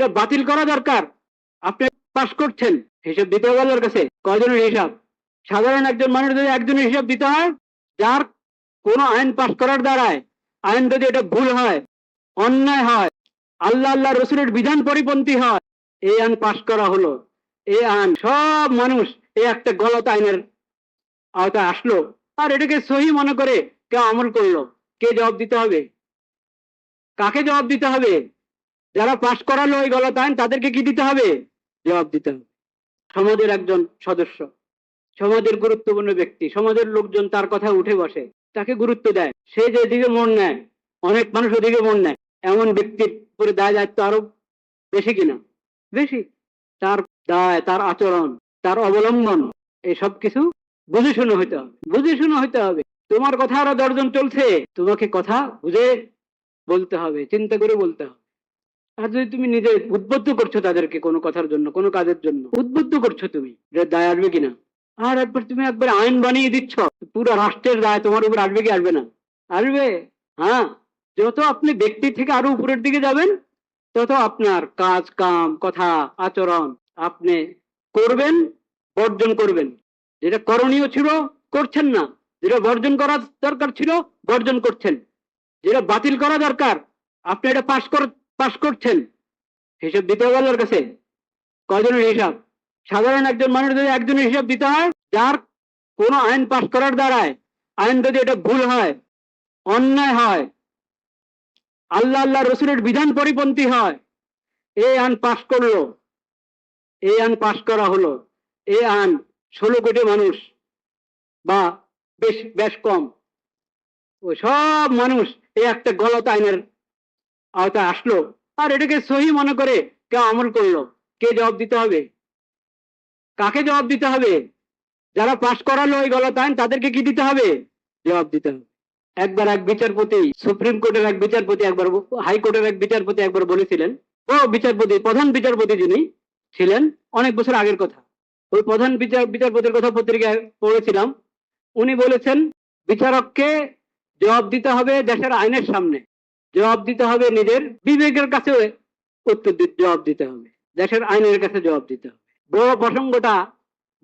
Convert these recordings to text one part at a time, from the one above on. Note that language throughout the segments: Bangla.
যেটা বাতিল করা দরকার আপনি পাশ করছেন, হিসাব দিতে হবে আল্লাহর কাছে। কয়জনের হিসাব? সাধারণ একজন মানুষ যদি একজনের হিসাব দিতে হয়, যার কোনো আইন পাশ করার দ্বারায় আইন যদি এটা ভুল হয়, অন্যায় হয়, আল্লাহ রসুলের বিধান পরিপন্থী হয়, এই আইন পাশ করা হলো, এই আইন সব মানুষ এই একটা গলত আইনের আওতায় আসলো, আর এটাকে সহি মনে করে কেউ আমল করলো, কে জবাব দিতে হবে? কাকে জবাব দিতে হবে? যারা পাশ করালো এই গলত আইন, তাদেরকে কি দিতে হবে? জবাব দিতে হবে। সমাজের একজন সদস্য, সমাজের গুরুত্বপূর্ণ ব্যক্তি, সমাজের লোকজন তার কথা উঠে বসে, তাকে গুরুত্ব দেয়, সে যেদিকে মন নেয়, অনেক মানুষ ওদিকে মন নেয়, এমন ব্যক্তির উপরে দায় দায়িত্ব আরো বেশি কিনা? বেশি। তার দায়, তার আচরণ, তার অবলম্বন, এই সব কিছু বুঝে শুনে হইতে হবে, বুঝে শুনে হইতে হবে। তোমার কথা আরো 10 জন চলছে, তোমাকে কথা বুঝে বলতে হবে, চিন্তা করে বলতে হবে। আর যদি তুমি নিজে উদ্বুদ্ধ করছো তাদেরকে কোনো কথার জন্য, কোনো কাজের জন্য উদ্বুদ্ধ করছো, তুমি দায় আসবে কিনা? আর একবার তুমি একবার আইন বানিয়ে দিচ্ছ, পুরো রাষ্ট্রের দায় তোমার উপর আসবে কি আসবে না? আসবে। হ্যাঁ, যত আপনি ব্যক্তি থেকে আরো উপরের দিকে যাবেন, তত আপনার কাজ কাম কথা আচরণ আপনি করবেন, বর্জন করবেন। যেটা করণীয় ছিল করছেন না, যেটা বর্জন করা দরকার ছিল বর্জন করছেন, যেটা বাতিল করা দরকার আপনি এটা পাশ করছেন। হিসাব দিতে হবে আল্লাহর কাছে। কয়জনের হিসাব? সাধারণ একজন মানুষ যদি একজনের হিসাব দিতে হয়, যার কোনো আইন পাশ করার দ্বারায় আইন যদি এটা ভুল হয়, অন্যায় হয়, আল্লাহ রসুলের বিধান পরিপন্থী হয়, এই আইন পাশ করলো, এই আইন পাশ করা হলো, এই আইন 16 কোটি মানুষ বা বেশ কম, ওই সব মানুষ এই একটা গলত আইনের আওতায় আসলো, আর এটাকে সহি মনে করে কেউ আমল করলো, কে জবাব দিতে হবে? কাকে জবাব দিতে হবে? যারা পাশ করালো ওই গলত আইন, তাদেরকে কি দিতে হবে? জবাব দিতে হবে। একবার এক বিচারপতি, সুপ্রিম কোর্টের এক বিচারপতি, একবার হাইকোর্টের এক বিচারপতি একবার বলেছিলেন, ও বিচারপতি, প্রধান বিচারপতি যিনি ছিলেন, অনেক বছর আগের কথা, ওই প্রধান বিচারপতির কথা পত্রিকায় পড়েছিলাম। উনি বলেছেন, বিচারককে জবাব দিতে হবে দেশের আইনের সামনে, জবাব দিতে হবে নিজের বিবেকের কাছে, জবাব দিতে হবে, দেশের আইনের কাছে জবাব দিতে হবে। বড় প্রসঙ্গটা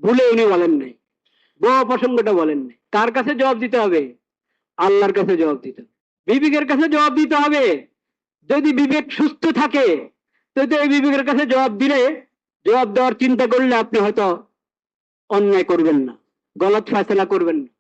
ভুলে উনি বলেন নাই, বড় প্রসঙ্গটা বলেন নাই। কার কাছে জবাব দিতে হবে? আল্লাহর কাছে জবাব দিতে হবে, বিবেকের কাছে জবাব দিতে হবে। যদি বিবেক সুস্থ থাকে, তো এই বিবেকের কাছে জবাব দিলে, জবাব দেওয়ার চিন্তা করলে আপনি হয়তো অন্যায় করবেন না, গলত ফয়সালা করবেন না।